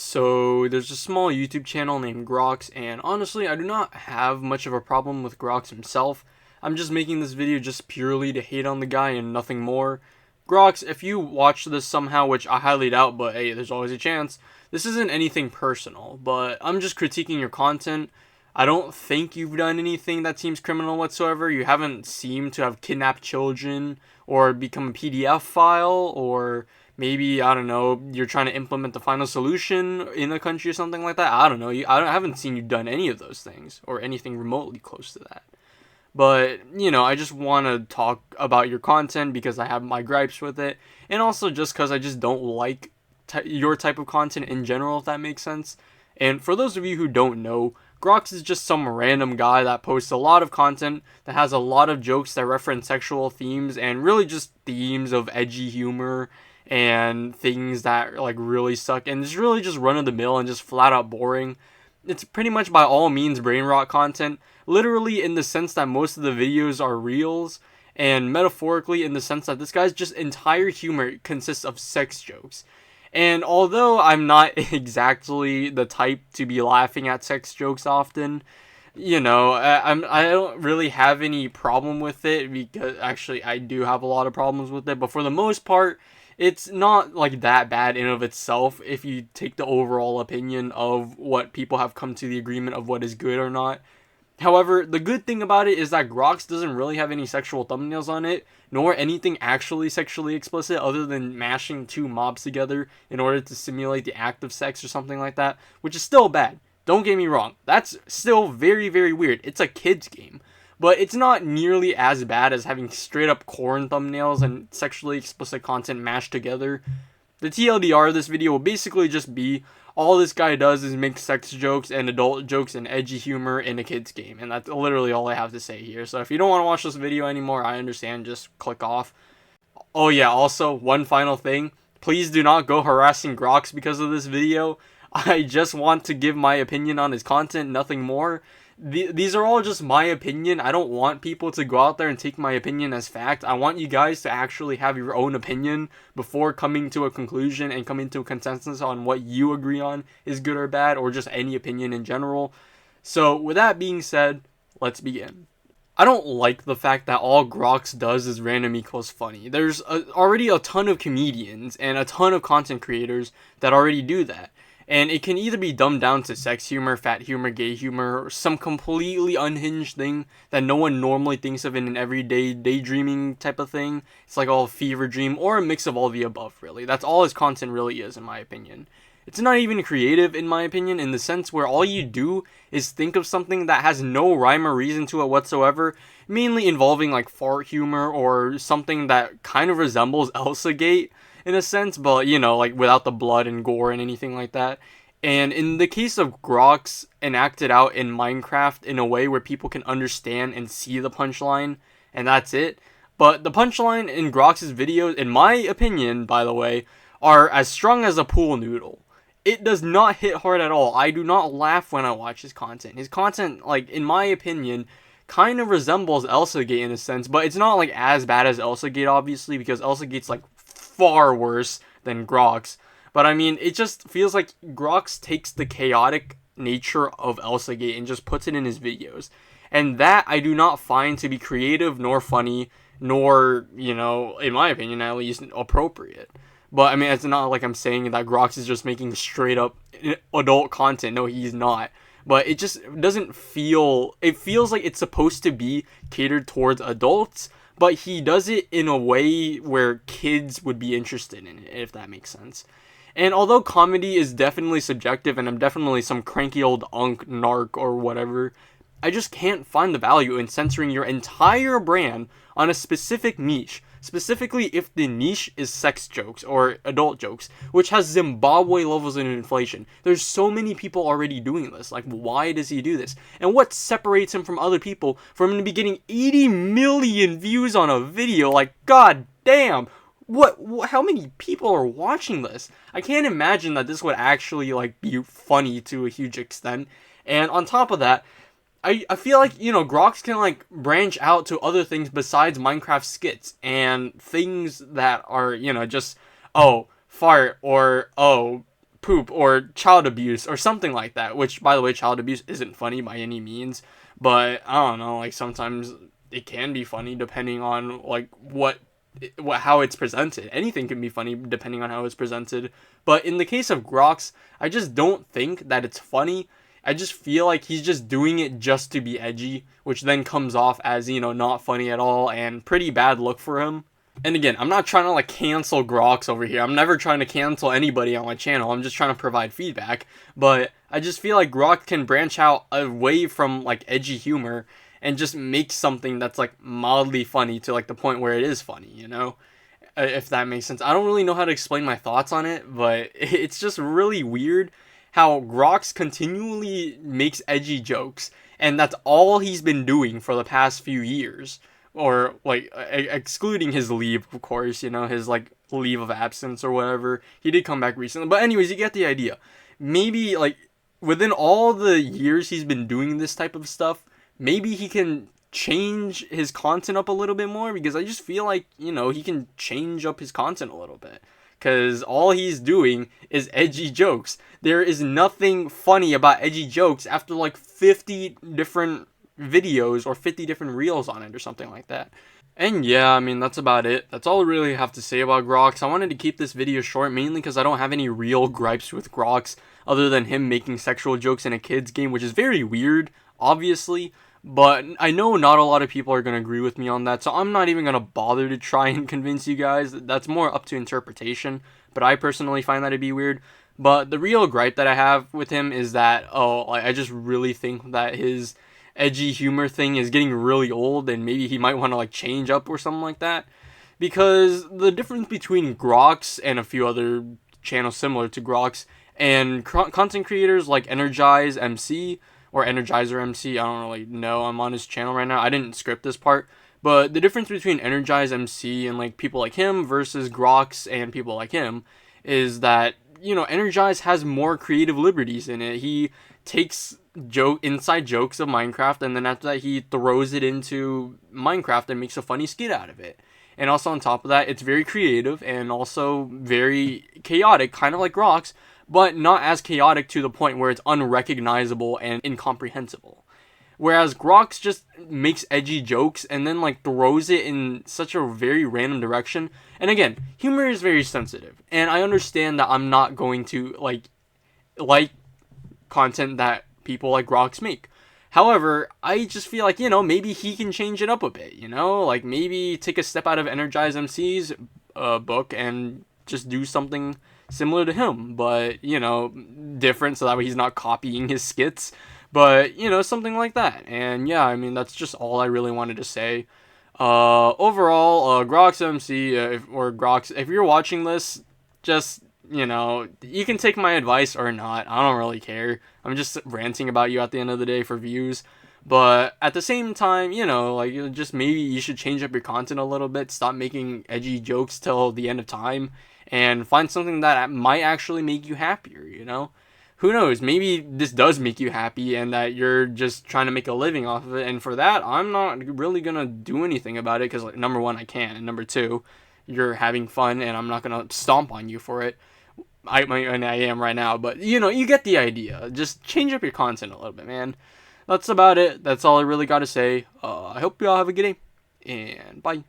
So there's a small YouTube channel named Grox, and honestly, I do not have much of a problem with Grox himself. I'm just making this video just purely to hate on the guy and nothing more. Grox, if you watch this somehow, which I highly doubt, but hey, there's always a chance, this isn't anything personal, but I'm just critiquing your content. I don't think you've done anything that seems criminal whatsoever. You haven't seemed to have kidnapped children or become a PDF file, or maybe, I don't know, you're trying to implement the final solution in a country or something like that. I don't know. I haven't seen you done any of those things or anything remotely close to that. But, I just want to talk about your content because I have my gripes with it. And also just because I just don't like your type of content in general, if that makes sense. And for those of you who don't know, Grox is just some random guy that posts a lot of content that has a lot of jokes that reference sexual themes and really just themes of edgy humor and things that like really suck, and it's really just run of the mill and just flat out boring. It's pretty much by all means brain rot content, literally in the sense that most of the videos are reels, and metaphorically in the sense that this guy's just entire humor consists of sex jokes. And although I'm not exactly the type to be laughing at sex jokes often, I don't really have any problem with it, because actually I do have a lot of problems with it, but for the most part, it's not like that bad in of itself if you take the overall opinion of what people have come to the agreement of what is good or not. However, the good thing about it is that Grox doesn't really have any sexual thumbnails on it, nor anything actually sexually explicit other than mashing two mobs together in order to simulate the act of sex or something like that, which is still bad. Don't get me wrong, that's still very, very weird. It's a kid's game. But it's not nearly as bad as having straight up corn thumbnails and sexually explicit content mashed together. The TLDR of this video will basically just be, all this guy does is make sex jokes and adult jokes and edgy humor in a kid's game. And that's literally all I have to say here. So if you don't want to watch this video anymore, I understand, just click off. Oh yeah, also, one final thing. Please do not go harassing Grox because of this video. I just want to give my opinion on his content, nothing more. These are all just my opinion. I don't want people to go out there and take my opinion as fact. I want you guys to actually have your own opinion before coming to a conclusion and coming to a consensus on what you agree on is good or bad, or just any opinion in general. So with that being said, let's begin. I don't like the fact that all Grox does is random equals funny. There's already a ton of comedians and a ton of content creators that already do that. And it can either be dumbed down to sex humor, fat humor, gay humor, or some completely unhinged thing that no one normally thinks of in an everyday daydreaming type of thing. It's like all fever dream, or a mix of all the above, really. That's all his content really is, in my opinion. It's not even creative, in my opinion, in the sense where all you do is think of something that has no rhyme or reason to it whatsoever, mainly involving like fart humor or something that kind of resembles Elsagate, in a sense, but like without the blood and gore and anything like that. And in the case of Grox, enacted out in Minecraft in a way where people can understand and see the punchline, and that's it. But the punchline in Grox's videos, in my opinion, by the way, are as strong as a pool noodle. It does not hit hard at all. I do not laugh when I watch his content. His content, like, in my opinion, kind of resembles Elsagate in a sense, but it's not like as bad as Elsagate, obviously, because Elsagate's like far worse than Grox. But I mean, it just feels like Grox takes the chaotic nature of Elsagate and just puts it in his videos. And that I do not find to be creative, nor funny, nor, in my opinion at least, appropriate. But I mean, it's not like I'm saying that Grox is just making straight up adult content. No, he's not. But it just doesn't feel, it feels like it's supposed to be catered towards adults, but he does it in a way where kids would be interested in it, if that makes sense. And although comedy is definitely subjective, and I'm definitely some cranky old unk, narc, or whatever, I just can't find the value in censoring your entire brand on a specific niche. Specifically if the niche is sex jokes or adult jokes, which has Zimbabwe levels of inflation. There's so many people already doing this. Like, why does he do this? And what separates him from other people from getting 80 million views on a video? Like, god damn. How many people are watching this? I can't imagine that this would actually, like, be funny to a huge extent. And on top of that, I feel like, Grox can, like, branch out to other things besides Minecraft skits and things that are, just, oh, fart, or, oh, poop or child abuse or something like that, which, by the way, child abuse isn't funny by any means, but I don't know, like, sometimes it can be funny depending on, like, how it's presented. Anything can be funny depending on how it's presented. But in the case of Grox, I just don't think that it's funny. I just feel like he's just doing it just to be edgy, which then comes off as, not funny at all and pretty bad look for him. And again, I'm not trying to like cancel Grox over here. I'm never trying to cancel anybody on my channel. I'm just trying to provide feedback. But I just feel like Grox can branch out away from like edgy humor and just make something that's like mildly funny to like the point where it is funny, if that makes sense. I don't really know how to explain my thoughts on it, but it's just really weird how Grox continually makes edgy jokes, and that's all he's been doing for the past few years. Or, like, excluding his leave, of course, his, like, leave of absence or whatever. He did come back recently. But anyways, you get the idea. Maybe, like, within all the years he's been doing this type of stuff, maybe he can change his content up a little bit more, because I just feel like, he can change up his content a little bit. Because all he's doing is edgy jokes. There is nothing funny about edgy jokes after, like, 50 different videos or 50 different reels on it or something like that. And yeah, I mean, that's about it. That's all I really have to say about Grox. I wanted to keep this video short mainly because I don't have any real gripes with Grox other than him making sexual jokes in a kid's game, which is very weird, obviously. But I know not a lot of people are going to agree with me on that, so I'm not even going to bother to try and convince you guys. That's more up to interpretation, but I personally find that to be weird. But the real gripe that I have with him is that, I just really think that his edgy humor thing is getting really old, and maybe he might want to like change up or something like that, because the difference between Grox and a few other channels similar to Grox and content creators like Energize MC or Energizer MC, I don't really know, I'm on his channel right now, I didn't script this part, but the difference between Energize MC and like people like him versus Grox and people like him is that, Energize has more creative liberties in it. He takes inside jokes of Minecraft, and then after that he throws it into Minecraft and makes a funny skit out of it. And also on top of that, it's very creative and also very chaotic, kind of like Grox, but not as chaotic to the point where it's unrecognizable and incomprehensible. Whereas Grox just makes edgy jokes and then like throws it in such a very random direction. And again, humor is very sensitive, and I understand that I'm not going to like content that people like Grox make. However, I just feel like, maybe he can change it up a bit, like maybe take a step out of Energize MC's book and just do something similar to him, but, different, so that way he's not copying his skits, but, something like that. And yeah, I mean, that's just all I really wanted to say. Overall, Grox MC, Grox, if you're watching this, just, you can take my advice or not. I don't really care. I'm just ranting about you at the end of the day for views. But at the same time, just maybe you should change up your content a little bit. Stop making edgy jokes till the end of time. And find something that might actually make you happier, Who knows? Maybe this does make you happy and that you're just trying to make a living off of it. And for that, I'm not really going to do anything about it because, like, number one, I can't. And number two, you're having fun and I'm not going to stomp on you for it. I am right now, but you get the idea. Just change up your content a little bit, man. That's about it. That's all I really got to say. I hope you all have a good day, and bye.